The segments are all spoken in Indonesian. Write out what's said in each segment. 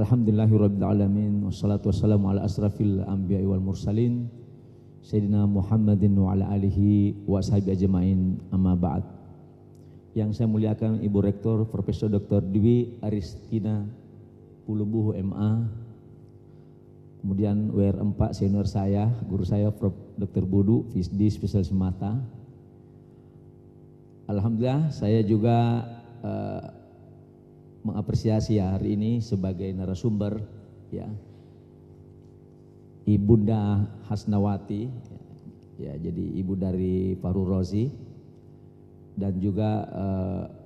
Alhamdulillahirabbil alamin wassalatu wassalamu ala asrafil anbiya'i wal mursalin Sayyidina Muhammadin wa ala alihi wa ashabi ajma'in amma ba'd. Yang saya muliakan Ibu Rektor Profesor Dr. Dwi Aristina Pulubuhu MA, kemudian WR4 senior saya, guru saya Prof. Dr. Budu, PhD spesialis mata. Alhamdulillah saya juga mengapresiasi hari ini sebagai narasumber ya Ibunda Hasnawati ya, jadi ibu dari Fahru Rozi dan juga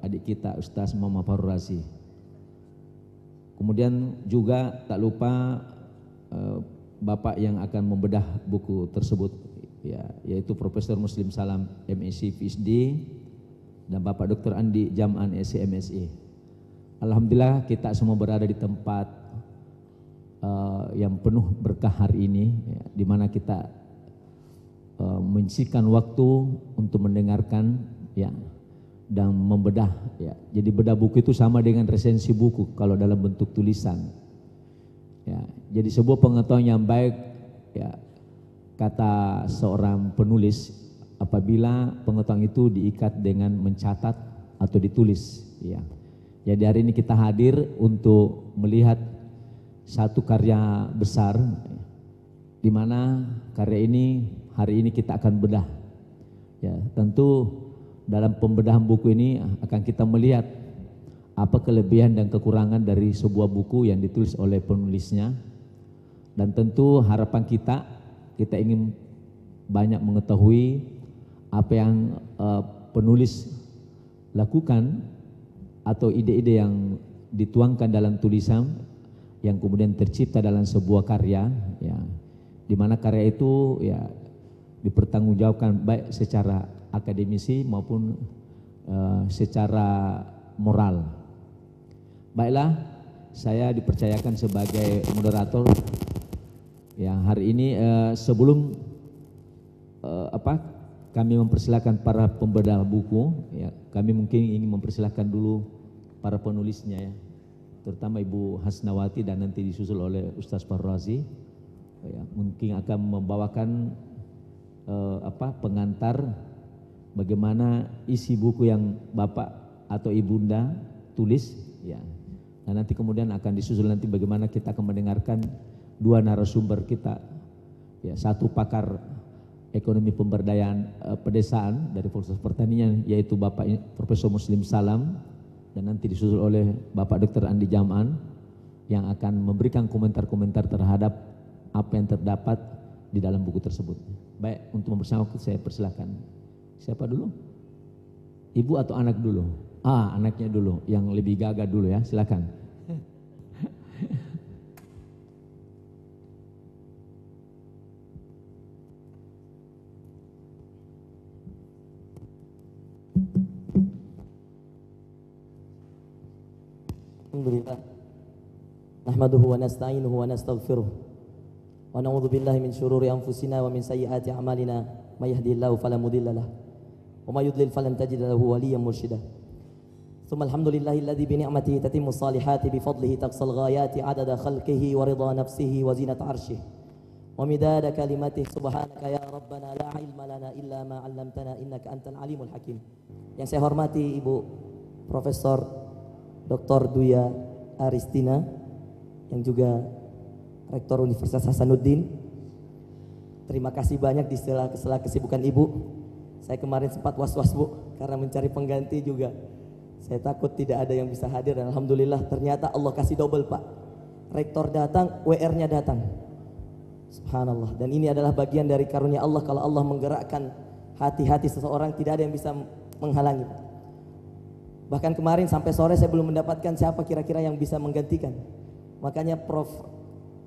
adik kita Ustaz Muhammad Fahru Razi. Kemudian juga tak lupa Bapak yang akan membedah buku tersebut ya, yaitu Profesor Muslim Salam MSc PhD dan Bapak Dr. Andi Jam'an SC MSc. Alhamdulillah kita semua berada di tempat yang penuh berkah hari ini ya, di mana kita menyisihkan waktu untuk mendengarkan ya dan membedah ya. Jadi bedah buku itu sama dengan resensi buku kalau dalam bentuk tulisan. Ya, jadi sebuah pengetahuan yang baik ya, kata seorang penulis, apabila pengetahuan itu diikat dengan mencatat atau ditulis ya. Jadi hari ini kita hadir untuk melihat satu karya besar di mana karya ini hari ini kita akan bedah. Ya, tentu dalam pembedahan buku ini akan kita melihat apa kelebihan dan kekurangan dari sebuah buku yang ditulis oleh penulisnya. Dan tentu harapan kita ingin banyak mengetahui apa yang penulis lakukan atau ide-ide yang dituangkan dalam tulisan yang kemudian tercipta dalam sebuah karya ya, di mana karya itu ya dipertanggungjawabkan baik secara akademisi maupun secara moral. Baiklah, saya dipercayakan sebagai moderator yang hari ini. Sebelum kami mempersilahkan para pembedah buku ya, kami mungkin ingin mempersilahkan dulu para penulisnya ya, terutama Ibu Hasnawati dan nanti disusul oleh Ustaz Fahru Razi ya, mungkin akan membawakan pengantar bagaimana isi buku yang Bapak atau Ibunda tulis ya. Dan nanti kemudian akan disusul nanti bagaimana kita akan mendengarkan dua narasumber kita ya, satu pakar ekonomi pemberdayaan pedesaan dari Fakultas Pertanian yaitu Bapak Profesor Muslim Salam, dan nanti disusul oleh Bapak Dr. Andi Jam'an yang akan memberikan komentar-komentar terhadap apa yang terdapat di dalam buku tersebut. Baik, untuk mempersamakan saya persilakan. Siapa dulu? Ibu atau anak dulu? Anaknya dulu, yang lebih gagah dulu ya, silakan. Alhamdulillah, nahmaduhu wa nasta'inuhu wa nastaghfiruh wa na'udzu billahi min syururi anfusina wa min sayyiati a'malina, may yahdihillahu fala mudilla lahu wa may yudlil falan tajida lahu waliyyan mursyida. Tsumma alhamdulillahilladzi bi ni'matihi tatimmu shalihati bi fadlihi taqsal ghayati adada khalqihi wa ridha nafsihi wa zinata 'arsyihi wa midada kalimatihi subhanaka ya rabbana la ilma lana illa ma 'allamtana innaka antal alimul hakim. Yang saya hormati Ibu Profesor Dr. Dwi Aristina yang juga Rektor Universitas Hasanuddin. Terima kasih banyak di sela kesibukan Ibu. Saya kemarin sempat was-was Bu, karena mencari pengganti juga. Saya takut tidak ada yang bisa hadir dan alhamdulillah ternyata Allah kasih double Pak. Rektor datang, WR-nya datang. Subhanallah. Dan ini adalah bagian dari karunia Allah, kalau Allah menggerakkan hati-hati seseorang tidak ada yang bisa menghalangi. Bahkan kemarin sampai sore saya belum mendapatkan siapa kira-kira yang bisa menggantikan. Makanya Prof.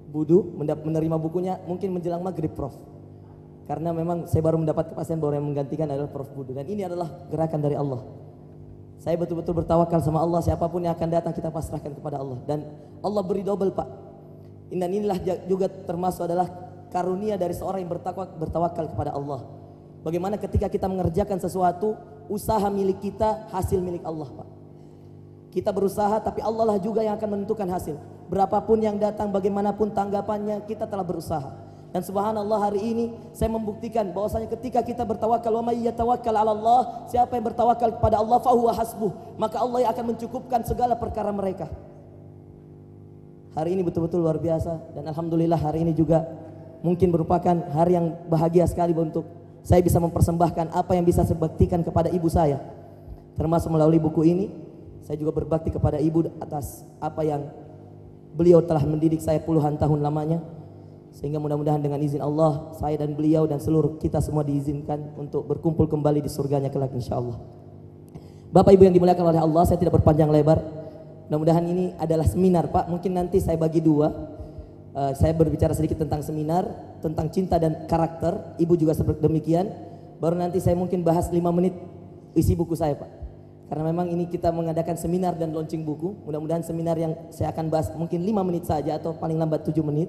Budu menerima bukunya mungkin menjelang maghrib Prof. Karena memang saya baru mendapat kepastian bahwa yang menggantikan adalah Prof. Budu. Dan ini adalah gerakan dari Allah. Saya betul-betul bertawakal sama Allah, siapapun yang akan datang kita pasrahkan kepada Allah. Dan Allah beri double Pak. Dan inilah juga termasuk adalah karunia dari seorang yang bertawakal kepada Allah. Bagaimana ketika kita mengerjakan sesuatu, usaha milik kita, hasil milik Allah Pak. Kita berusaha tapi Allah lah juga yang akan menentukan hasil. berapapun yang datang, bagaimanapun tanggapannya, kita telah berusaha. Dan subhanallah, hari ini saya membuktikan bahwasanya ketika kita bertawakal, wa may yatawakkal 'ala Allah, siapa yang bertawakal kepada Allah fahuwa hasbuh, maka Allah yang akan mencukupkan segala perkara mereka. Hari ini betul-betul luar biasa, dan alhamdulillah hari ini juga mungkin merupakan hari yang bahagia sekali untuk saya bisa mempersembahkan apa yang bisa saya baktikan kepada ibu saya. Termasuk melalui buku ini, saya juga berbakti kepada ibu atas apa yang beliau telah mendidik saya puluhan tahun lamanya. Sehingga mudah-mudahan dengan izin Allah, saya dan beliau dan seluruh kita semua diizinkan untuk berkumpul kembali di surganya kelak insyaallah. Bapak Ibu yang dimuliakan oleh Allah, saya tidak berpanjang lebar. Mudah-mudahan ini adalah seminar, Pak. Mungkin nanti saya bagi dua. Saya berbicara sedikit tentang seminar, tentang cinta dan karakter. Ibu juga seperti demikian. Baru nanti saya mungkin bahas 5 menit isi buku saya, Pak. Karena memang ini kita mengadakan seminar dan launching buku. Mudah-mudahan seminar yang saya akan bahas mungkin 5 menit saja atau paling lambat 7 menit.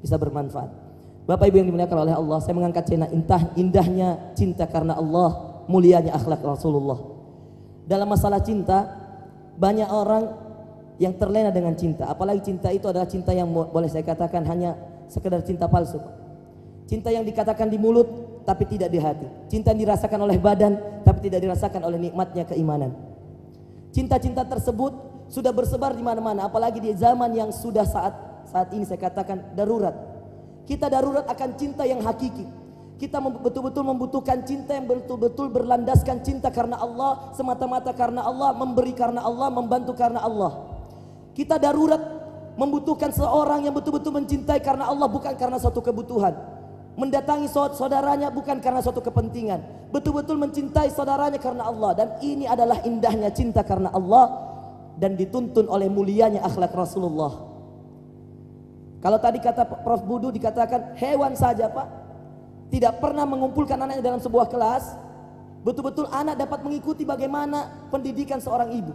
Bisa bermanfaat. Bapak Ibu yang dimuliakan oleh Allah, saya mengangkat indahnya cinta karena Allah, mulianya akhlak Rasulullah. Dalam masalah cinta, banyak orang yang terlena dengan cinta. Apalagi cinta itu adalah cinta yang boleh saya katakan hanya sekedar cinta palsu. Cinta yang dikatakan di mulut tapi tidak di hati. Cinta yang dirasakan oleh badan tapi tidak dirasakan oleh nikmatnya keimanan. Cinta-cinta tersebut sudah bersebar di mana-mana, apalagi di zaman yang sudah saat ini saya katakan darurat. Kita darurat akan cinta yang hakiki. Kita betul-betul membutuhkan cinta yang betul-betul berlandaskan cinta karena Allah, semata-mata karena Allah, memberi karena Allah, membantu karena Allah. Kita darurat membutuhkan seorang yang betul-betul mencintai karena Allah, bukan karena suatu kebutuhan. Mendatangi saudaranya bukan karena suatu kepentingan. Betul-betul mencintai saudaranya karena Allah. Dan ini adalah indahnya cinta karena Allah dan dituntun oleh mulianya akhlak Rasulullah. Kalau tadi kata Prof. Budu dikatakan hewan saja, Pak, tidak pernah mengumpulkan anaknya dalam sebuah kelas. Betul-betul anak dapat mengikuti bagaimana pendidikan seorang ibu.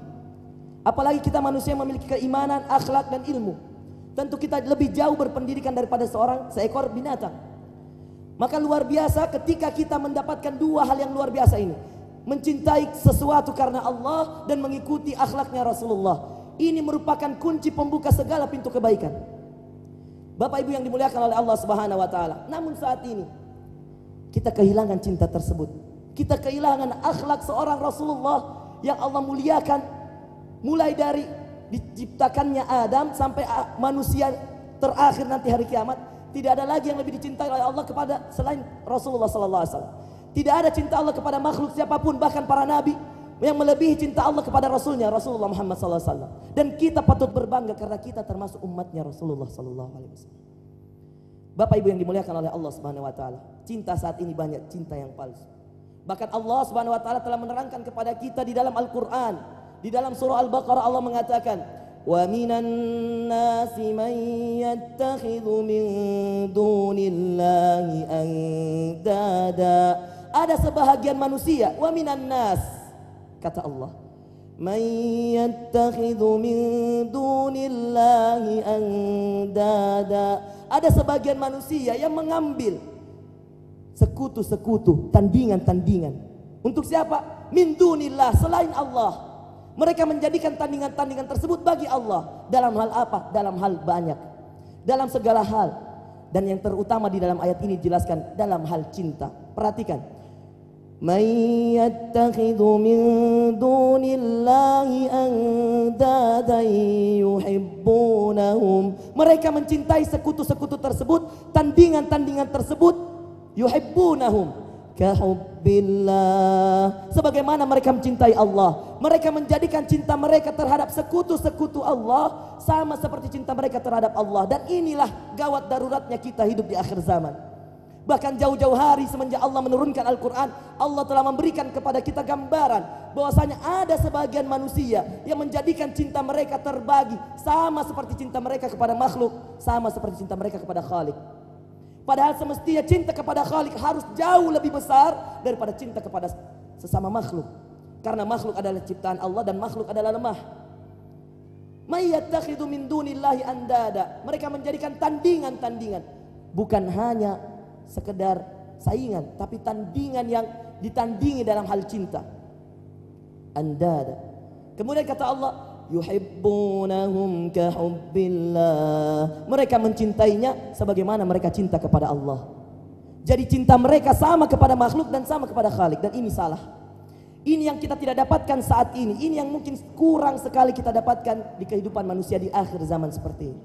Apalagi kita manusia memiliki keimanan, akhlak dan ilmu. Tentu kita lebih jauh berpendidikan daripada seekor binatang. Maka luar biasa ketika kita mendapatkan dua hal yang luar biasa ini. Mencintai sesuatu karena Allah dan mengikuti akhlaknya Rasulullah. Ini merupakan kunci pembuka segala pintu kebaikan. Bapak Ibu yang dimuliakan oleh Allah Subhanahu wa taala. Namun saat ini kita kehilangan cinta tersebut. Kita kehilangan akhlak seorang Rasulullah yang Allah muliakan mulai dari diciptakannya Adam sampai manusia terakhir nanti hari kiamat. Tidak ada lagi yang lebih dicintai oleh Allah kepada selain Rasulullah sallallahu alaihi wasallam. Tidak ada cinta Allah kepada makhluk siapapun, bahkan para nabi, yang melebihi cinta Allah kepada Rasulnya, Rasulullah Muhammad SAW. Dan kita patut berbangga karena kita termasuk umatnya Rasulullah SAW. Bapak Ibu yang dimuliakan oleh Allah Subhanahu Wa Taala, cinta saat ini banyak cinta yang palsu. Bahkan Allah Subhanahu Wa Taala telah menerangkan kepada kita di dalam Al-Quran, di dalam surah Al-Baqarah Allah mengatakan, wa minan nasi man yattakhidhu min dunillahi andada. Ada sebahagian manusia, wa minan nas, kata Allah, man yattakhidhu min dunillahi andada. Ada sebagian manusia yang mengambil sekutu-sekutu, tandingan-tandingan. Untuk siapa? Min dunillah, selain Allah. Mereka menjadikan tandingan-tandingan tersebut bagi Allah. Dalam hal apa? Dalam hal banyak, dalam segala hal. Dan yang terutama di dalam ayat ini dijelaskan dalam hal cinta. Perhatikan, man yattakhidhu min dunillahi andadan yuhibbunahum. Mereka mencintai sekutu-sekutu tersebut, tandingan-tandingan tersebut, yuhibbunahum kahubbillah, sebagaimana mereka mencintai Allah. Mereka menjadikan cinta mereka terhadap sekutu-sekutu Allah sama seperti cinta mereka terhadap Allah. Dan inilah gawat daruratnya kita hidup di akhir zaman. Bahkan jauh-jauh hari semenjak Allah menurunkan Al-Quran, Allah telah memberikan kepada kita gambaran bahwasanya ada sebagian manusia yang menjadikan cinta mereka terbagi, sama seperti cinta mereka kepada makhluk, sama seperti cinta mereka kepada Khalik. Padahal semestinya cinta kepada Khalik harus jauh lebih besar daripada cinta kepada sesama makhluk. Karena makhluk adalah ciptaan Allah dan makhluk adalah lemah. May yattakhidhu min dunillahi andada. Mereka menjadikan tandingan-tandingan, bukan hanya sekedar saingan, tapi tandingan yang ditandingi dalam hal cinta. Andada. Kemudian kata Allah, yuhibbunahum kahubbillah. Mereka mencintainya sebagaimana mereka cinta kepada Allah. Jadi cinta mereka sama kepada makhluk dan sama kepada Khalik, dan ini salah. Ini yang kita tidak dapatkan saat ini. Ini yang mungkin kurang sekali kita dapatkan di kehidupan manusia di akhir zaman seperti ini.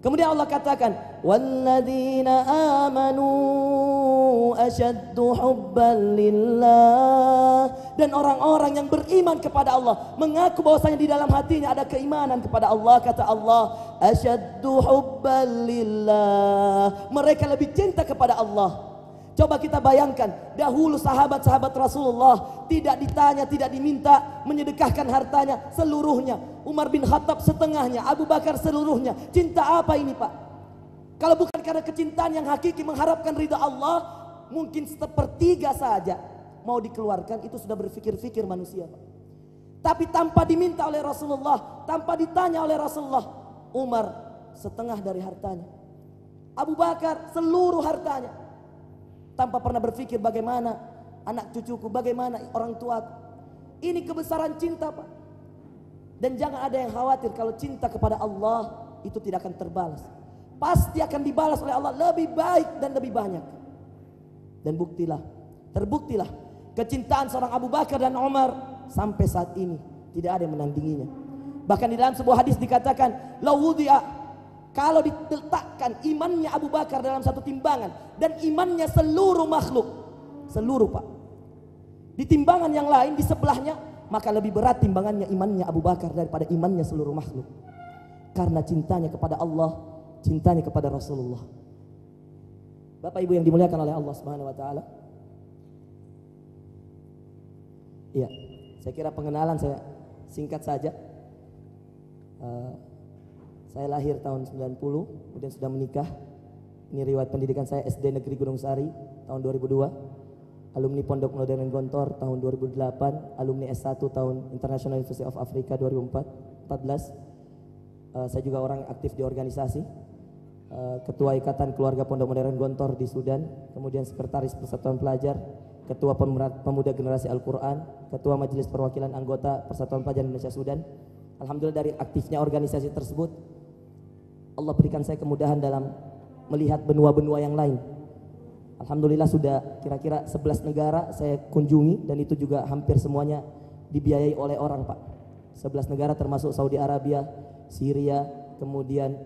Kemudian Allah katakan, walladzina amanu asyaddu hubban lillah. Dan orang-orang yang beriman kepada Allah mengaku bahwasanya di dalam hatinya ada keimanan kepada Allah. Kata Allah, asyaddu hubban lillah. Mereka lebih cinta kepada Allah. Coba kita bayangkan, dahulu sahabat-sahabat Rasulullah tidak ditanya, tidak diminta menyedekahkan hartanya seluruhnya. Umar bin Khattab setengahnya, Abu Bakar seluruhnya. Cinta apa ini, Pak? Kalau bukan karena kecintaan yang hakiki mengharapkan ridha Allah, mungkin sepertiga saja mau dikeluarkan, itu sudah berpikir-pikir manusia, Pak. Tapi tanpa diminta oleh Rasulullah, tanpa ditanya oleh Rasulullah, Umar setengah dari hartanya, Abu Bakar seluruh hartanya. Tanpa pernah berpikir bagaimana anak cucuku, bagaimana orang tuaku. Ini kebesaran cinta, Pak. Dan jangan ada yang khawatir kalau cinta kepada Allah itu tidak akan terbalas. Pasti akan dibalas oleh Allah lebih baik dan lebih banyak. Dan terbuktilah kecintaan seorang Abu Bakar dan Umar sampai saat ini tidak ada yang menandinginya. Bahkan di dalam sebuah hadis dikatakan, lawudi'a, kalau diletakkan imannya Abu Bakar dalam satu timbangan dan imannya seluruh makhluk, seluruh, Pak, di timbangan yang lain di sebelahnya, maka lebih berat timbangannya imannya Abu Bakar daripada imannya seluruh makhluk. Karena cintanya kepada Allah, cintanya kepada Rasulullah. Bapak Ibu yang dimuliakan oleh Allah Subhanahu wa taala. Iya, saya kira pengenalan saya singkat saja. Saya lahir tahun 90, kemudian sudah menikah. Ini riwayat pendidikan saya, SD Negeri Gunung Sari tahun 2002, alumni Pondok Modern Gontor tahun 2008, alumni S1 tahun International University of Africa 2014. Saya juga orang aktif di organisasi, Ketua Ikatan Keluarga Pondok Modern Gontor di Sudan, kemudian Sekretaris Persatuan Pelajar, Ketua Pemuda Generasi Al-Quran, Ketua Majelis Perwakilan Anggota Persatuan Pelajar Indonesia Sudan. Alhamdulillah dari aktifnya organisasi tersebut, Allah berikan saya kemudahan dalam melihat benua-benua yang lain. Alhamdulillah sudah kira-kira 11 negara saya kunjungi, dan itu juga hampir semuanya dibiayai oleh orang, Pak. 11 negara termasuk Saudi Arabia, Syria, kemudian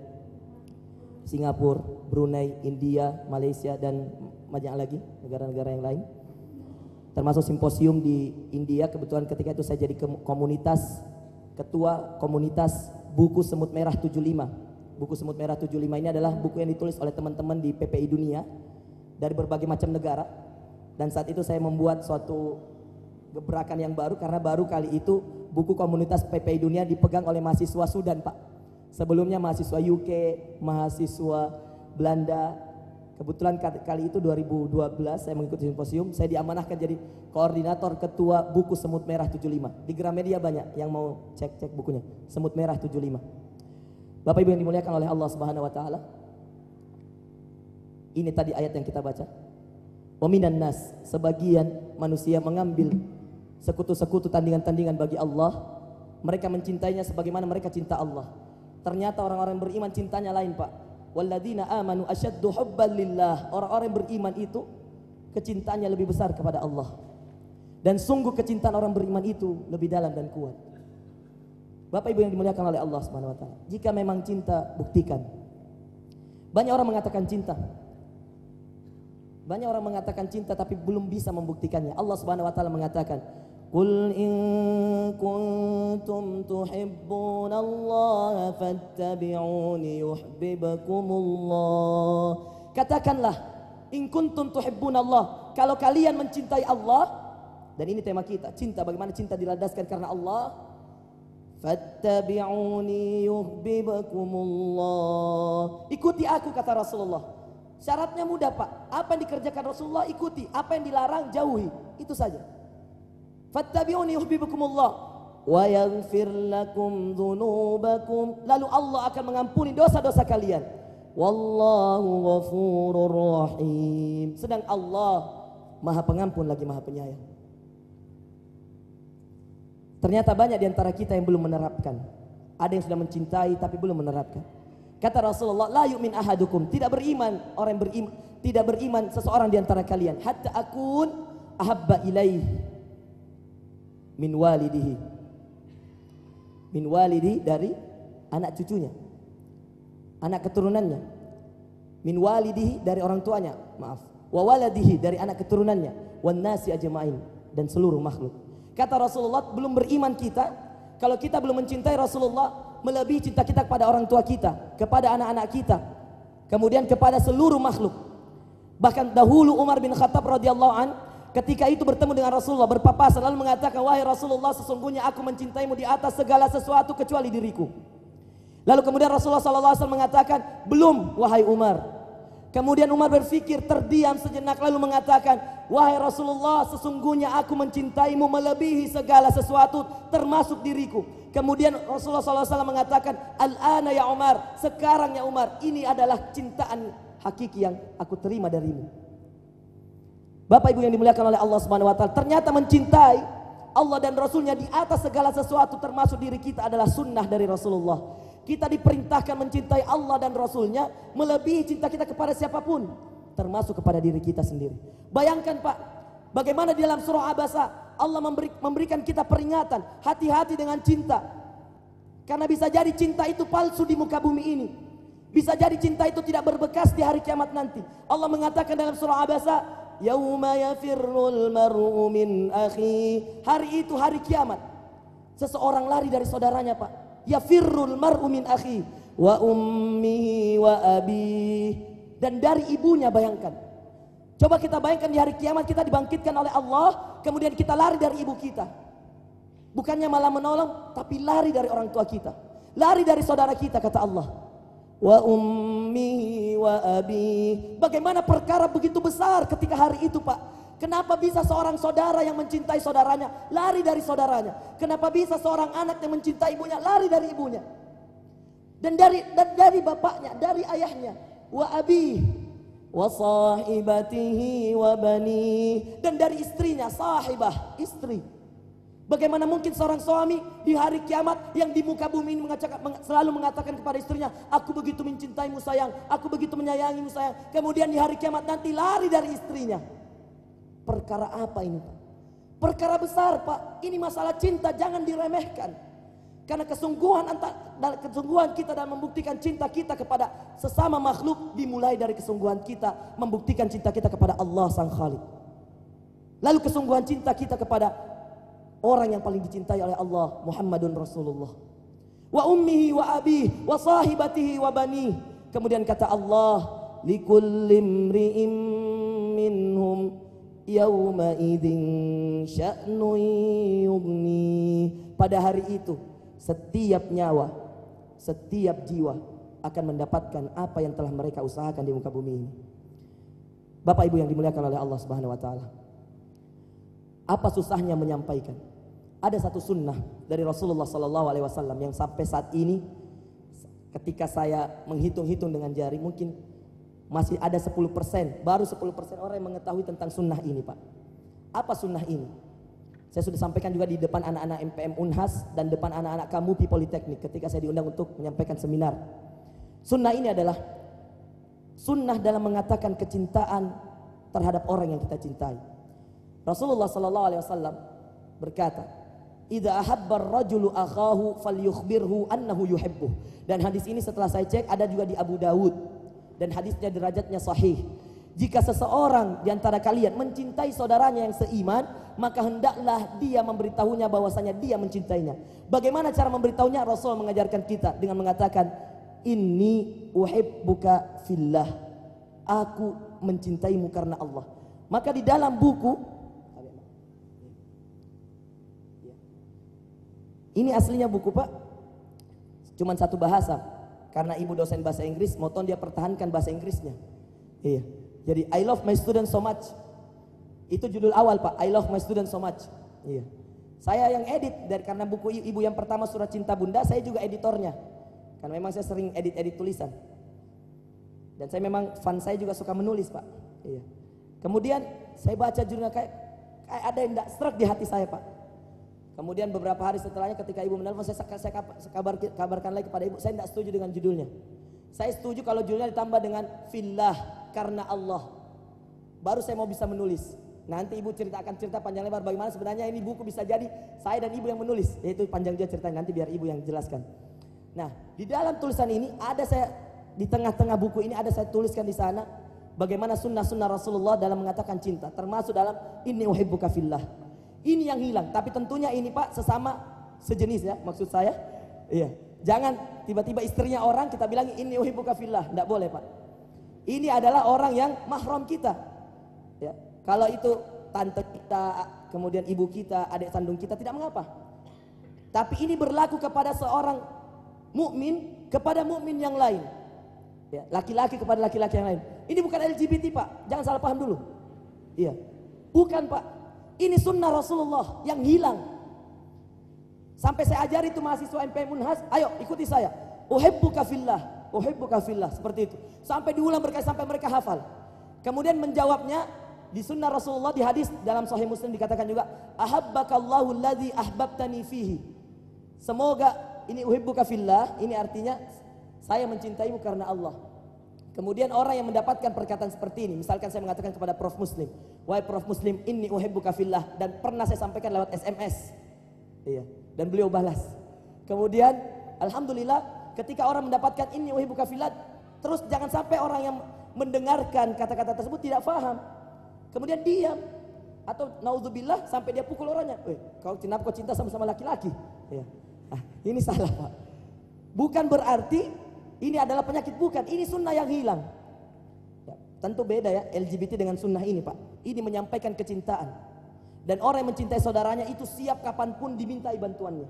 Singapura, Brunei, India, Malaysia, dan banyak lagi negara-negara yang lain. Termasuk simposium di India, kebetulan ketika itu saya jadi ketua komunitas buku Semut Merah 75. Buku Semut Merah 75 ini adalah buku yang ditulis oleh teman-teman di PPI Dunia dari berbagai macam negara. Dan saat itu saya membuat suatu gebrakan yang baru, karena baru kali itu buku komunitas PPI Dunia dipegang oleh mahasiswa Sudan, Pak. Sebelumnya mahasiswa UK, mahasiswa Belanda. Kebetulan kali itu 2012 saya mengikuti simposium, saya diamanahkan jadi koordinator ketua buku Semut Merah 75. Di Gramedia banyak yang mau cek bukunya, Semut Merah 75. Bapak Ibu yang dimuliakan oleh Allah Subhanahu wa taala. Ini tadi ayat yang kita baca. Wa minan nas, sebagian manusia mengambil sekutu-sekutu tandingan-tandingan bagi Allah. Mereka mencintainya sebagaimana mereka cinta Allah. Ternyata orang-orang beriman cintanya lain, Pak. Walladzina amanu asyaddu hubban lillah. Orang-orang yang beriman itu kecintaannya lebih besar kepada Allah. Dan sungguh kecintaan orang beriman itu lebih dalam dan kuat. Bapak Ibu yang dimuliakan oleh Allah Subhanahu wa taala. Jika memang cinta, buktikan. Banyak orang mengatakan cinta. Banyak orang mengatakan cinta tapi belum bisa membuktikannya. Allah Subhanahu wa taala mengatakan, "Qul in kuntum tuhibbunallaha fattabi'uni yuhibbukumullah." Katakanlah, in kuntum tuhibbunallah, kalau kalian mencintai Allah, dan ini tema kita, cinta, bagaimana cinta dilandaskan karena Allah. Fattabi'uni yuhibbukumullah. Ikuti aku, kata Rasulullah. Syaratnya mudah, Pak. Apa yang dikerjakan Rasulullah ikuti, apa yang dilarang jauhi. Itu saja. Fattabi'uni yuhibbukumullah wa yaghfir lakum dzunubakum. Lalu Allah akan mengampuni dosa-dosa kalian. Wallahu ghafurur rahim. Sedang Allah Maha Pengampun lagi Maha Penyayang. Ternyata banyak di antara kita yang belum menerapkan. Ada yang sudah mencintai tapi belum menerapkan. Kata Rasulullah, la yu'min ahadukum, tidak beriman orang yang beriman, tidak beriman seseorang di antara kalian hatta akun ahabba ilaih min walidihi. Min walidihi, dari anak cucunya, anak keturunannya. Min walidihi, dari orang tuanya, maaf. Wa waladihi, dari anak keturunannya. Wan nasi ajma'in, dan seluruh makhluk. Kata Rasulullah, belum beriman kita kalau kita belum mencintai Rasulullah melebihi cinta kita kepada orang tua kita, kepada anak-anak kita, kemudian kepada seluruh makhluk. Bahkan dahulu Umar bin Khattab radhiyallahu an ketika itu bertemu dengan Rasulullah berpapasan lalu mengatakan, wahai Rasulullah, sesungguhnya aku mencintaimu di atas segala sesuatu kecuali diriku. Lalu kemudian Rasulullah SAW mengatakan, belum wahai Umar. Kemudian Umar berpikir, terdiam sejenak lalu mengatakan, wahai Rasulullah, sesungguhnya aku mencintaimu melebihi segala sesuatu termasuk diriku. Kemudian Rasulullah SAW mengatakan, al-ana ya Umar, sekarang ya Umar, ini adalah cintaan hakiki yang aku terima darimu. Bapak Ibu yang dimuliakan oleh Allah Subhanahu wa taala, ternyata mencintai Allah dan Rasulnya di atas segala sesuatu termasuk diri kita adalah sunnah dari Rasulullah. Kita diperintahkan mencintai Allah dan Rasulnya melebihi cinta kita kepada siapapun, termasuk kepada diri kita sendiri. Bayangkan Pak, bagaimana di dalam surah Abasa Allah memberikan kita peringatan, hati-hati dengan cinta. Karena bisa jadi cinta itu palsu di muka bumi ini. Bisa jadi cinta itu tidak berbekas di hari kiamat nanti. Allah mengatakan dalam surah Abasa, yauma yafirrul mar'u min akhi. Hari itu hari kiamat. Seseorang lari dari saudaranya Pak. Yafirrul mar'u min akhi wa ummihi wa abi, dan dari ibunya. Bayangkan, coba kita bayangkan di hari kiamat kita dibangkitkan oleh Allah, kemudian kita lari dari ibu kita, bukannya malah menolong tapi lari dari orang tua kita, lari dari saudara kita. Kata Allah, wa ummihi wa abi. Bagaimana perkara begitu besar ketika hari itu Pak. Kenapa bisa seorang saudara yang mencintai saudaranya lari dari saudaranya? Kenapa bisa seorang anak yang mencintai ibunya lari dari ibunya? Dan dari bapaknya, dari ayahnya. Wa abi wa sahibatihi wa bani, dan dari istrinya, sahibah, istri. Bagaimana mungkin seorang suami di hari kiamat yang di muka bumi ini selalu mengatakan kepada istrinya, aku begitu mencintaimu sayang, aku begitu menyayangimu sayang, kemudian di hari kiamat nanti lari dari istrinya. Perkara apa ini Pak? Perkara besar Pak. Ini masalah cinta, jangan diremehkan. Karena kesungguhan kita dalam membuktikan cinta kita kepada sesama makhluk dimulai dari kesungguhan kita membuktikan cinta kita kepada Allah Sang Khalik. Lalu kesungguhan cinta kita kepada orang yang paling dicintai oleh Allah, Muhammadun Rasulullah. Wa ummihi wa abihi wa sahibatihi wa bani. Kemudian kata Allah, likulli imri'in minhum yauma idzin sya'nun yughni. Pada hari itu setiap nyawa, setiap jiwa akan mendapatkan apa yang telah mereka usahakan di muka bumi ini. Bapak Ibu yang dimuliakan oleh Allah Subhanahu wa taala, apa susahnya menyampaikan? Ada satu sunnah dari Rasulullah sallallahu alaihi wasallam yang sampai saat ini ketika saya menghitung-hitung dengan jari mungkin masih ada 10%, baru 10% orang yang mengetahui tentang sunnah ini Pak. Apa sunnah ini? Saya sudah sampaikan juga di depan anak-anak MPM Unhas dan depan anak-anak Kamupi Politeknik ketika saya diundang untuk menyampaikan seminar. Sunnah ini adalah sunnah dalam mengatakan kecintaan terhadap orang yang kita cintai. Rasulullah sallallahu alaihi wasallam berkata, idza ahabba ar-rajulu akhahu falyukhbirhu annahu yuhibbuh. Dan hadis ini setelah saya cek ada juga di Abu Dawud. Dan hadisnya derajatnya sahih. Jika seseorang di antara kalian mencintai saudaranya yang seiman, maka hendaklah dia memberitahunya bahwasanya dia mencintainya. Bagaimana cara memberitahunya? Rasul mengajarkan kita dengan mengatakan, inni uhibbuka fillah. Aku mencintaimu karena Allah. Maka di dalam buku, ini aslinya buku Pak, cuman satu bahasa. Karena ibu dosen bahasa Inggris, moton dia pertahankan bahasa Inggrisnya. Iya. Jadi I love my student so much. Itu judul awal Pak, I love my student so much. Iya. Saya yang edit karena buku ibu yang pertama Surat Cinta Bunda, saya juga editornya. Karena memang saya sering edit tulisan. Dan saya memang saya juga suka menulis Pak. Iya. Kemudian saya baca jurnal kayak ada yang tidak struck di hati saya Pak. Kemudian beberapa hari setelahnya ketika ibu menelpon, saya kabarkan lagi kepada ibu, saya tidak setuju dengan judulnya. Saya setuju kalau judulnya ditambah dengan fillah, karena Allah. Baru saya mau bisa menulis. Nanti ibu cerita panjang lebar bagaimana sebenarnya ini buku bisa jadi saya dan ibu yang menulis. Yaitu panjang juga ceritanya, nanti biar ibu yang jelaskan. Nah, di dalam tulisan ini ada saya, di tengah-tengah buku ini ada saya tuliskan di sana bagaimana sunnah-sunnah Rasulullah dalam mengatakan cinta, termasuk dalam inni uhibbuka fillah. Ini yang hilang, tapi tentunya ini Pak sesama sejenis ya, maksud saya. Iya. Jangan tiba-tiba istrinya orang kita bilang inni uhibbuka fillah, enggak boleh Pak. Ini adalah orang yang mahram kita. Ya. Kalau itu tante kita, kemudian ibu kita, adik kandung kita tidak mengapa. Tapi ini berlaku kepada seorang mukmin kepada mukmin yang lain. Ya, laki-laki kepada laki-laki yang lain. Ini bukan LGBT Pak, jangan salah paham dulu. Iya. Bukan Pak. Ini sunnah Rasulullah yang hilang. Sampai saya ajari itu mahasiswa MP Munhas, ayo ikuti saya. Uhibbuka fillah, uhibbuka fillah, seperti itu. Sampai diulang berkali sampai mereka hafal. Kemudian menjawabnya di sunnah Rasulullah, di hadis dalam Sahih Muslim dikatakan juga, ahabbakallahu alladzi ahbabtani fihi. Semoga ini uhibbuka fillah, ini artinya saya mencintaimu karena Allah. Kemudian orang yang mendapatkan perkataan seperti ini, misalkan saya mengatakan kepada Prof Muslim, wahai Prof Muslim, inni uhibbuka fillah, dan pernah saya sampaikan lewat SMS. Iya, dan beliau balas. Kemudian alhamdulillah ketika orang mendapatkan inni uhibbuka fillah, terus jangan sampai orang yang mendengarkan kata-kata tersebut tidak paham. Kemudian diam atau naudzubillah sampai dia pukul orangnya. Kau cinta sama laki-laki. Iya. Ini salah Pak. Bukan berarti ini adalah penyakit, bukan. Ini sunnah yang hilang. Ya, tentu beda ya LGBT dengan sunnah ini Pak. Ini menyampaikan kecintaan. Dan orang yang mencintai saudaranya itu siap kapanpun dimintai bantuannya.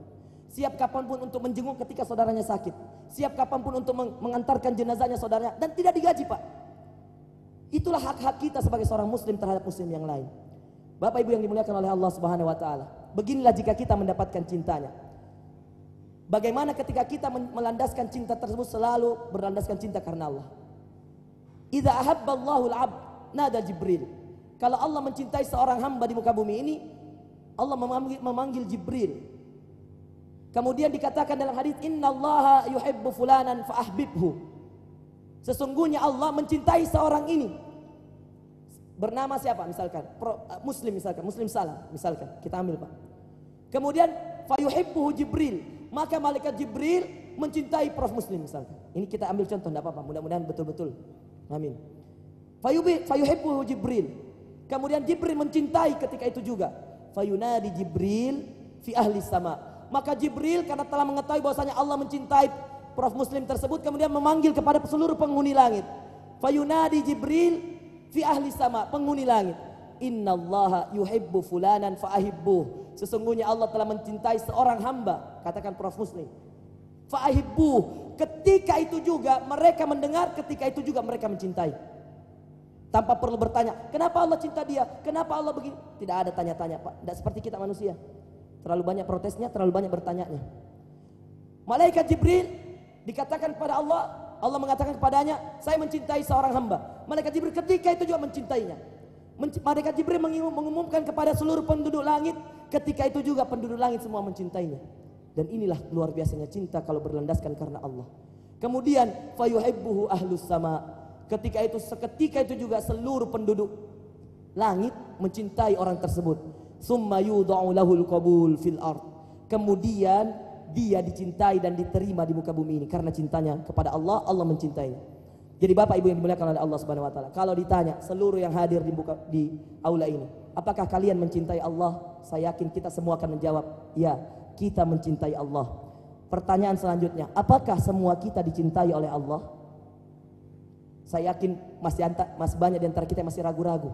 Siap kapanpun untuk menjenguk ketika saudaranya sakit. Siap kapanpun untuk mengantarkan jenazahnya saudaranya. Dan tidak digaji Pak. Itulah hak-hak kita sebagai seorang muslim terhadap muslim yang lain. Bapak ibu yang dimuliakan oleh Allah Subhanahu wa taala. Beginilah jika kita mendapatkan cintanya. Bagaimana ketika kita melandaskan cinta tersebut selalu berlandaskan cinta karena Allah. Idza ahabballahu al-'abd nada Jibril. Kalau Allah mencintai seorang hamba di muka bumi ini, Allah memanggil Jibril. Kemudian dikatakan dalam hadis, innallaha yuhibbu fulanan fa ahbibhu. Sesungguhnya Allah mencintai seorang ini. Bernama siapa misalkan? Muslim misalkan, Muslim Salam misalkan. Kita ambil Pak. Kemudian fa yuhibbuhu Jibril. Maka malaikat Jibril mencintai Prof Muslim misalkan. Ini kita ambil contoh, tidak apa-apa. Mudah-mudahan betul-betul. Amin. Fayuhibbuhu Jibril. Kemudian Jibril mencintai ketika itu juga. Fayunadi Jibril fi ahli sama. Maka Jibril karena telah mengetahui bahwasanya Allah mencintai Prof Muslim tersebut, kemudian memanggil kepada seluruh penghuni langit. Fayunadi Jibril fi ahli sama, penghuni langit. Innallaha yuhibbu fulanan fa'ahibbuh. Sesungguhnya Allah telah mencintai seorang hamba, katakan Prof Muslim. Fa'ahibbuh. Ketika itu juga mereka mendengar, ketika itu juga mereka mencintai. Tanpa perlu bertanya, kenapa Allah cinta dia? Kenapa Allah begini? Tidak ada tanya-tanya Pak. Tidak seperti kita manusia. Terlalu banyak protesnya, terlalu banyak bertanyanya. Malaikat Jibril dikatakan kepada Allah, Allah mengatakan kepadanya, saya mencintai seorang hamba. Malaikat Jibril ketika itu juga mencintainya. Malaikat Jibril mengumumkan kepada seluruh penduduk langit, ketika itu juga penduduk langit semua mencintainya. Dan inilah luar biasanya cinta kalau berlandaskan karena Allah. Kemudian fayuhibbuhu ahlus sama. Ketika itu juga seluruh penduduk langit mencintai orang tersebut. Summa yudha'u lahul qabul fil ard. Kemudian dia dicintai dan diterima di muka bumi ini karena cintanya kepada Allah, Allah mencintainya. Jadi Bapak Ibu yang dimuliakan oleh Allah Subhanahu wa taala, kalau ditanya seluruh yang hadir di aula ini, apakah kalian mencintai Allah? Saya yakin kita semua akan menjawab, ya, kita mencintai Allah. Pertanyaan selanjutnya, apakah semua kita dicintai oleh Allah? Saya yakin masih banyak di antara kita yang masih ragu-ragu.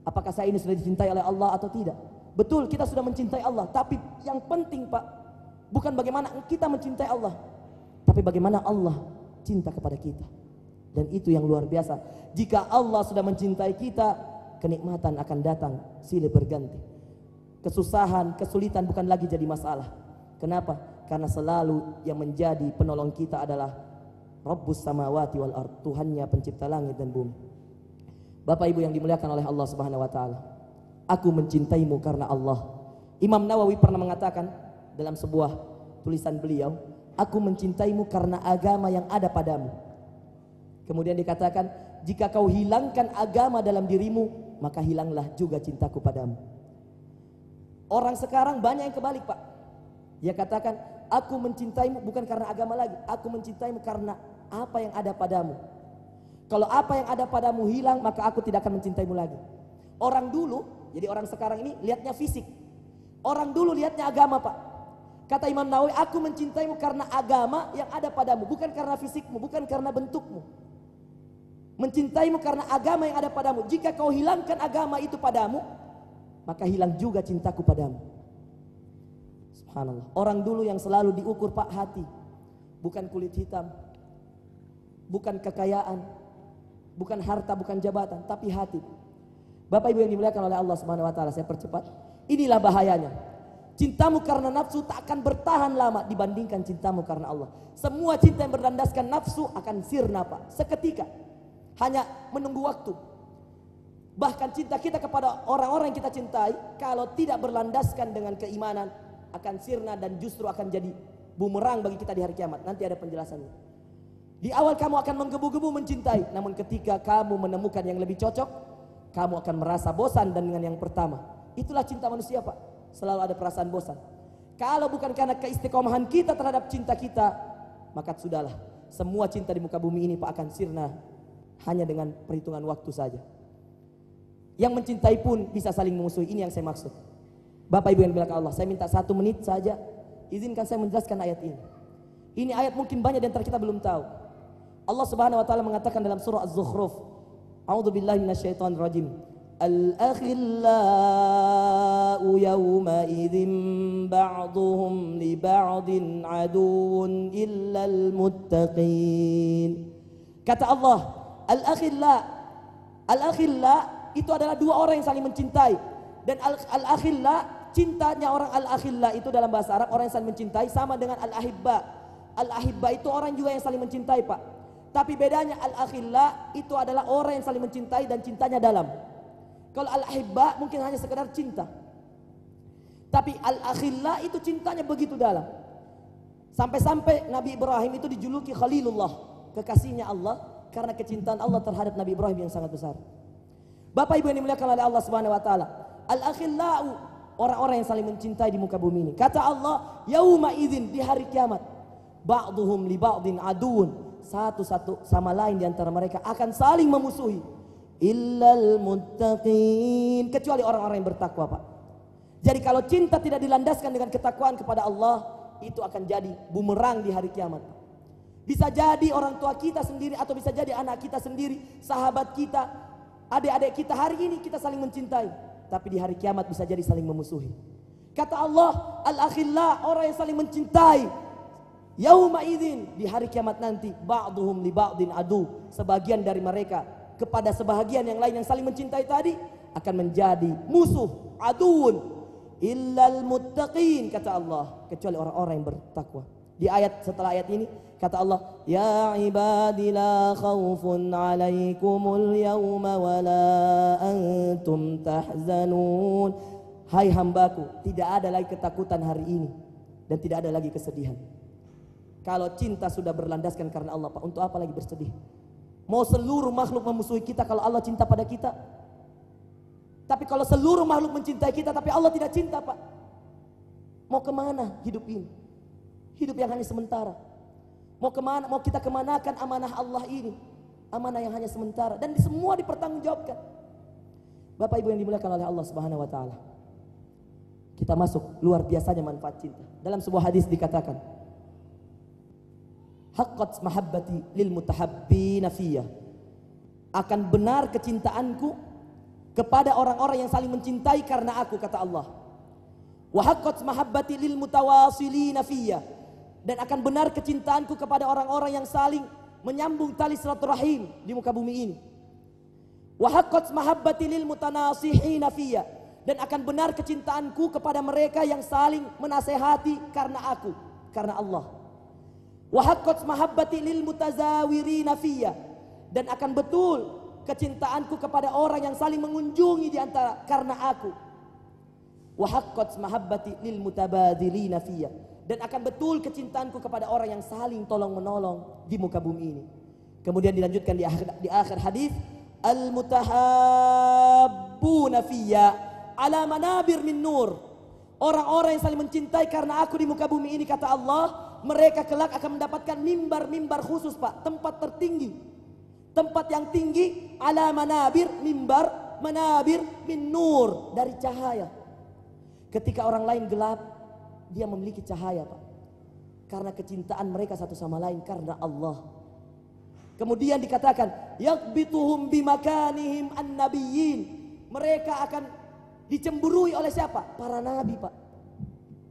Apakah saya ini sudah dicintai oleh Allah atau tidak? Betul, kita sudah mencintai Allah, tapi yang penting Pak, bukan bagaimana kita mencintai Allah, tapi bagaimana Allah cinta kepada kita. Dan itu yang luar biasa. Jika Allah sudah mencintai kita, kenikmatan akan datang silih berganti. Kesusahan, kesulitan bukan lagi jadi masalah. Kenapa? Karena selalu yang menjadi penolong kita adalah Rabbus samawati wal ard, Tuhannya pencipta langit dan bumi. Bapak Ibu yang dimuliakan oleh Allah Subhanahu wa taala, aku mencintaimu karena Allah. Imam Nawawi pernah mengatakan dalam sebuah tulisan beliau, aku mencintaimu karena agama yang ada padamu. Kemudian dikatakan, jika kau hilangkan agama dalam dirimu, maka hilanglah juga cintaku padamu. Orang sekarang banyak yang kebalik, Pak. Dia katakan, aku mencintaimu bukan karena agama lagi, aku mencintaimu karena apa yang ada padamu. Kalau apa yang ada padamu hilang, maka aku tidak akan mencintaimu lagi. Orang dulu, jadi orang sekarang ini lihatnya fisik. Orang dulu lihatnya agama, Pak. Kata Imam Nawawi, aku mencintaimu karena agama yang ada padamu, bukan karena fisikmu, bukan karena bentukmu. Mencintaimu karena agama yang ada padamu. Jika kau hilangkan agama itu padamu, maka hilang juga cintaku padamu. Subhanallah. Orang dulu yang selalu diukur, Pak, hati, bukan kulit hitam, bukan kekayaan, bukan harta, bukan jabatan, tapi hati. Bapak Ibu yang dimuliakan oleh Allah Subhanahu wa taala, saya percepat. Inilah bahayanya. Cintamu karena nafsu tak akan bertahan lama dibandingkan cintamu karena Allah. Semua cinta yang berlandaskan nafsu akan sirna, Pak, seketika. Hanya menunggu waktu. Bahkan cinta kita kepada orang-orang yang kita cintai, kalau tidak berlandaskan dengan keimanan, akan sirna dan justru akan jadi bumerang bagi kita di hari kiamat. Nanti ada penjelasannya. Di awal kamu akan menggebu-gebu mencintai, namun ketika kamu menemukan yang lebih cocok, kamu akan merasa bosan dan dengan yang pertama. Itulah cinta manusia, Pak. Selalu ada perasaan bosan. Kalau bukan karena keistiqomahan kita terhadap cinta kita, maka sudahlah. Semua cinta di muka bumi ini, Pak, akan sirna hanya dengan perhitungan waktu saja. Yang mencintai pun bisa saling memusuhi. Ini yang saya maksud. Bapak Ibu yang dimuliakan Allah, saya minta 1 menit saja, izinkan saya menjelaskan ayat ini. Ini ayat mungkin banyak di antara kita belum tahu. Allah Subhanahu wa taala mengatakan dalam surah Az-Zukhruf, A'udzubillahi minasyaitonir rajim. Al-akhillau yawma idzin ba'duhum li ba'din aduwwun illal muttaqin. Kata Allah, al-akhilla itu adalah dua orang yang saling mencintai. Dan al-akhilla, cintanya orang al-akhilla itu dalam bahasa Arab, orang yang saling mencintai, sama dengan al-ahibba. Al-ahibba itu orang juga yang saling mencintai, Pak. Tapi bedanya al-akhilla itu adalah orang yang saling mencintai dan cintanya dalam. Kalau al-ahibba mungkin hanya sekedar cinta. Tapi al-akhilla itu cintanya begitu dalam. Sampai-sampai Nabi Ibrahim itu dijuluki Khalilullah, kekasihnya Allah, karena kecintaan Allah terhadap Nabi Ibrahim yang sangat besar. Bapak Ibu yang dimuliakan oleh Allah Subhanahu wa taala, al-akhillau, orang-orang yang saling mencintai di muka bumi ini. Kata Allah, yauma idzin, di hari kiamat, ba'duhum li ba'din aduun, satu sama lain di antara mereka akan saling memusuhi. Illal muttaqin, kecuali orang-orang yang bertakwa, Pak. Jadi kalau cinta tidak dilandaskan dengan ketakwaan kepada Allah, itu akan jadi bumerang di hari kiamat. Bisa jadi orang tua kita sendiri, atau bisa jadi anak kita sendiri, sahabat kita, adik-adik kita, hari ini kita saling mencintai, tapi di hari kiamat bisa jadi saling memusuhi. Kata Allah, al-akhilla, orang yang saling mencintai, yauma idzin, di hari kiamat nanti, ba'duhum li ba'din adu, sebagian dari mereka kepada sebahagian yang lain yang saling mencintai tadi akan menjadi musuh, aduun, illal muttaqin, kata Allah, kecuali orang-orang yang bertakwa. Di ayat setelah ayat ini kata Allah, ya ibadi la khaufun alaikumul yawma wa la antum tahzanun. Hai hambaku, tidak ada lagi ketakutan hari ini dan tidak ada lagi kesedihan. Kalau cinta sudah berlandaskan karena Allah, Pak, untuk apa lagi bersedih? Mau seluruh makhluk memusuhi kita kalau Allah cinta pada kita? Tapi kalau seluruh makhluk mencintai kita tapi Allah tidak cinta, Pak, mau kemana hidup ini? Hidup yang hanya sementara. Mau kemana? Mau kita kemanakan amanah Allah ini? Amanah yang hanya sementara dan semua dipertanggungjawabkan. Bapak Ibu yang dimuliakan oleh Allah Subhanahu wa taala, kita masuk luar biasanya manfaat cinta. Dalam sebuah hadis dikatakan, haqqat mahabbati lil mutahabbina fiyya, akan benar kecintaanku kepada orang-orang yang saling mencintai karena aku, kata Allah. Wa haqqat mahabbati lil mutawasilina fiyya, dan akan benar kecintaanku kepada orang-orang yang saling menyambung tali silaturahim di muka bumi ini. Wa haqqat mahabbati lil mutanasihina fiyya, dan akan benar kecintaanku kepada mereka yang saling menasehati karena aku, karena Allah. Wa haqqat mahabbati lil mutazawirina fiyya, dan akan betul kecintaanku kepada orang yang saling mengunjungi di antara karena aku. wa haqqat mahabbati lil mutabadilina fiyya, dan akan betul kecintaanku kepada orang yang saling tolong menolong di muka bumi ini. Kemudian dilanjutkan di akhir hadis, al mutahabbuna fiyya ala manabir min nur. Orang-orang yang saling mencintai karena aku di muka bumi ini, kata Allah, mereka kelak akan mendapatkan mimbar-mimbar khusus, Pak, tempat tertinggi, tempat yang tinggi, ala manabir, mimbar, manabir min nur, dari cahaya. Ketika orang lain gelap, dia memiliki cahaya, Pak, karena kecintaan mereka satu sama lain karena Allah. Kemudian dikatakan, yakbituhum bimakanihim an-nabiyyin, mereka akan dicemburui oleh siapa? Para nabi, Pak.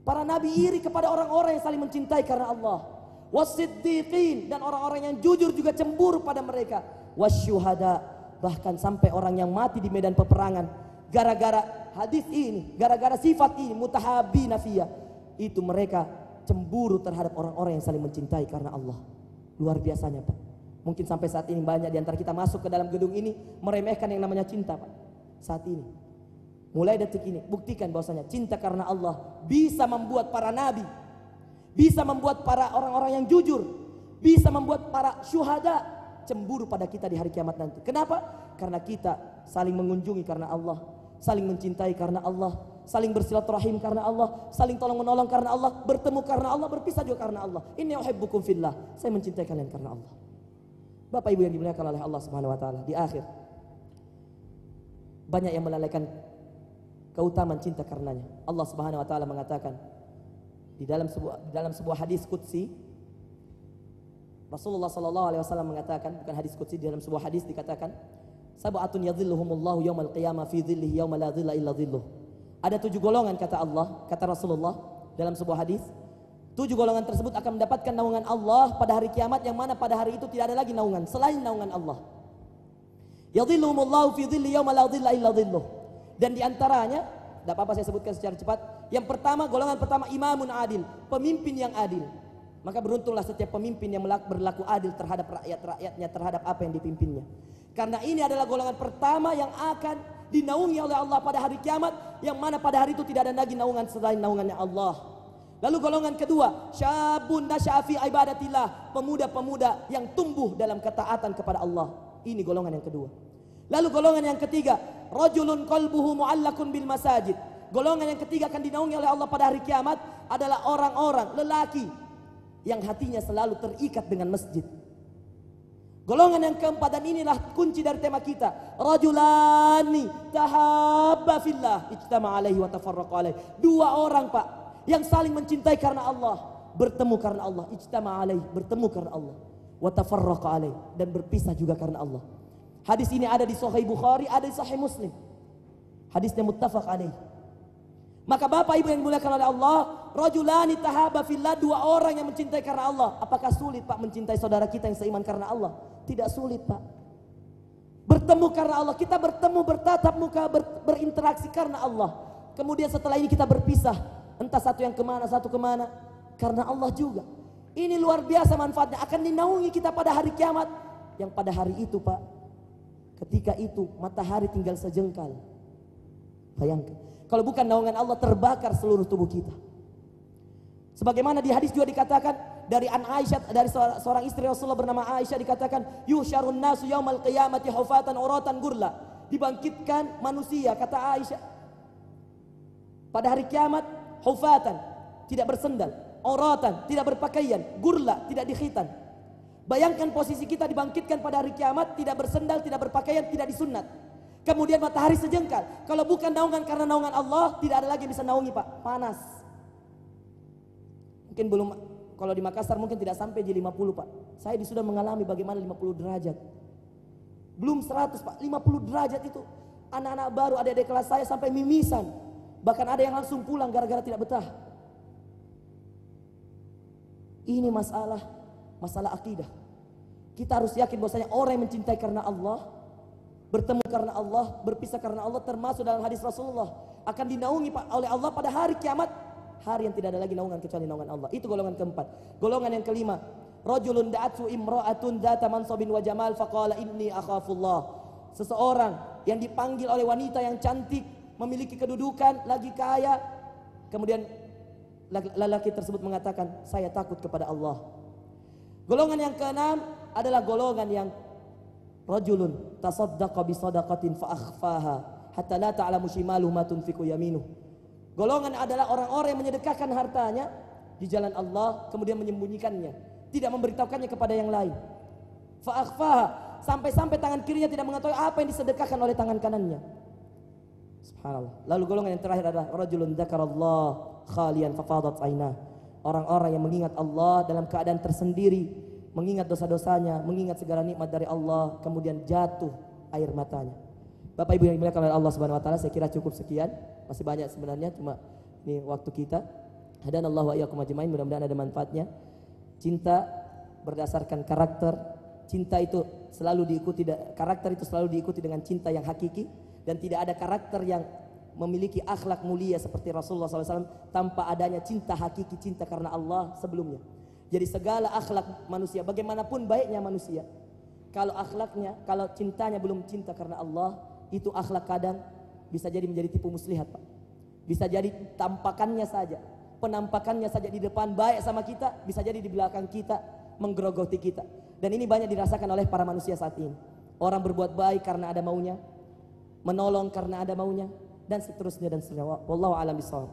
Para nabi iri kepada orang-orang yang saling mencintai karena Allah. Wasiddiqin, dan orang-orang yang jujur juga cemburu pada mereka. Wasyuhada, bahkan sampai orang yang mati di medan peperangan gara-gara hadis ini, gara-gara sifat ini, mutahabbina fiyya, itu mereka cemburu terhadap orang-orang yang saling mencintai karena Allah. Luar biasanya, Pak. Mungkin sampai saat ini banyak di antara kita masuk ke dalam gedung ini meremehkan yang namanya cinta, Pak. Saat ini, mulai detik ini, buktikan bahwasanya cinta karena Allah bisa membuat para nabi, bisa membuat para orang-orang yang jujur, bisa membuat para syuhada cemburu pada kita di hari kiamat nanti. Kenapa? Karena kita saling mengunjungi karena Allah, saling mencintai karena Allah, saling bersilaturahim karena Allah, saling tolong menolong karena Allah, bertemu karena Allah, berpisah juga karena Allah. Inni uhibbukum fillah, saya mencintai kalian karena Allah. Bapak Ibu yang dimuliakan oleh Allah Subhanahu wa taala, di akhir banyak yang melalaikan keutamaan cinta karenanya. Allah Subhanahu wa taala mengatakan di dalam sebuah hadis qudsi, Rasulullah sallallahu alaihi wasallam mengatakan, bukan hadis qudsi, di dalam sebuah hadis dikatakan, sab'atun yadhilluhumullahu yaumal qiyamah fi dhillihi yauma la dhilla illa dhilluh. Ada 7 golongan, kata Allah, kata Rasulullah dalam sebuah hadis, 7 golongan tersebut akan mendapatkan naungan Allah pada hari kiamat, yang mana pada hari itu tidak ada lagi naungan selain naungan Allah. Yadhilluhumullahu fi dhillihi yauma la dhilla illa dhilluh. Dan diantaranya, tidak apa-apa saya sebutkan secara cepat. Yang pertama, golongan pertama, imamun adil, pemimpin yang adil. Maka beruntunglah setiap pemimpin yang berlaku adil terhadap rakyat-rakyatnya, terhadap apa yang dipimpinnya. Karena ini adalah golongan pertama yang akan dinaungi oleh Allah pada hari kiamat, yang mana pada hari itu tidak ada lagi naungan selain naungannya Allah. Lalu golongan kedua, syabun nasya'a fi ibadatillah, pemuda-pemuda yang tumbuh dalam ketaatan kepada Allah. Ini golongan yang kedua. Lalu golongan yang ketiga, rajulun qalbuhu mu'allakun bil masajid. Golongan yang ketiga akan dinaungi oleh Allah pada hari kiamat adalah orang-orang lelaki yang hatinya selalu terikat dengan masjid. Golongan yang keempat, dan inilah kunci dari tema kita, rajulani tahabba fillah ijtama alaihi wa tafarraqa alaihi. 2 orang, Pak, yang saling mencintai karena Allah, bertemu karena Allah, ijtama alaihi, bertemu karena Allah, wa tafarraqa alaihi, dan berpisah juga karena Allah. Hadis ini ada di Sahih Bukhari, ada di Sahih Muslim. Hadisnya muttafaq alaih. Maka Bapak Ibu yang dimuliakan oleh Allah, rajulani tahaba fillah, 2 orang yang mencintai karena Allah. Apakah sulit, Pak, mencintai saudara kita yang seiman karena Allah? Tidak sulit, Pak. Bertemu karena Allah, kita bertemu, bertatap muka, berinteraksi karena Allah. Kemudian setelah ini kita berpisah, entah satu yang kemana, satu kemana, karena Allah juga. Ini luar biasa manfaatnya, akan dinaungi kita pada hari kiamat, yang pada hari itu, Pak, ketika itu matahari tinggal sejengkal. Bayangkan, kalau bukan naungan Allah, terbakar seluruh tubuh kita. Sebagaimana di hadis juga dikatakan dari Aisyah, dari seorang istri Rasulullah bernama Aisyah, dikatakan, yusyarun nasu yaumal qiyamati hufatan uratan gurla. Dibangkitkan manusia, kata Aisyah, pada hari kiamat, hufatan, tidak bersendal, uratan, tidak berpakaian, gurla, tidak dikhitan. Bayangkan posisi kita dibangkitkan pada hari kiamat, tidak bersendal, tidak berpakaian, tidak disunat. Kemudian matahari sejengkal. Kalau bukan naungan karena naungan Allah, tidak ada lagi yang bisa naungi, Pak. Panas. Mungkin belum, kalau di Makassar mungkin tidak sampai di 50, Pak. Saya sudah mengalami bagaimana 50 derajat. Belum 100, Pak. 50 derajat itu. Anak-anak baru, adik-adik kelas saya sampai mimisan. Bahkan ada yang langsung pulang gara-gara tidak betah. Ini masalah akidah. Kita harus yakin bahwasanya orang yang mencintai karena Allah, bertemu karena Allah, berpisah karena Allah, termasuk dalam hadis Rasulullah, akan dinaungi oleh Allah pada hari kiamat, hari yang tidak ada lagi naungan kecuali naungan Allah. Itu golongan keempat. Golongan yang kelima, rajulun da'atu imra'atun dzata mansabin wa jamal faqala inni akhafullah. Seseorang yang dipanggil oleh wanita yang cantik memiliki kedudukan, lagi kaya. Kemudian lelaki tersebut mengatakan, saya takut kepada Allah. Golongan yang keenam adalah golongan yang rajulun tasaddaqa bi shadaqatin fa akhfaha hatta la ta'lamu shimaluhu ma tunfiqu yaminuh. Golongan adalah orang-orang yang menyedekahkan hartanya di jalan Allah kemudian menyembunyikannya, tidak memberitahukannya kepada yang lain. Fa akhfaha, sampai-sampai tangan kirinya tidak mengetahui apa yang disedekahkan oleh tangan kanannya. Subhanallah. Lalu golongan yang terakhir adalah rajulun dzakarallah khalian fafadat ainah. Orang-orang yang mengingat Allah dalam keadaan tersendiri, mengingat dosa-dosanya, mengingat segala nikmat dari Allah, kemudian jatuh air matanya. Bapak Ibu yang dimuliakan oleh Allah Subhanahu wa taala, saya kira cukup sekian. Masih banyak sebenarnya, cuma ini waktu kita. Hadanallahu wa iyyakum ajmain, mudah-mudahan ada manfaatnya. Cinta berdasarkan karakter. Cinta itu selalu diikuti, karakter itu selalu diikuti dengan cinta yang hakiki, dan tidak ada karakter yang memiliki akhlak mulia seperti Rasulullah SAW tanpa adanya cinta hakiki, cinta karena Allah sebelumnya. Jadi segala akhlak manusia, bagaimanapun baiknya manusia, kalau akhlaknya, kalau cintanya belum cinta karena Allah, itu akhlak kadang bisa jadi menjadi tipu muslihat, Pak. Bisa jadi tampakannya saja, penampakannya saja di depan baik sama kita, bisa jadi di belakang kita menggerogoti kita. Dan ini banyak dirasakan oleh para manusia saat ini. Orang berbuat baik karena ada maunya, menolong karena ada maunya, dan seterusnya dan seterusnya. Wallahu a'lam bishawab.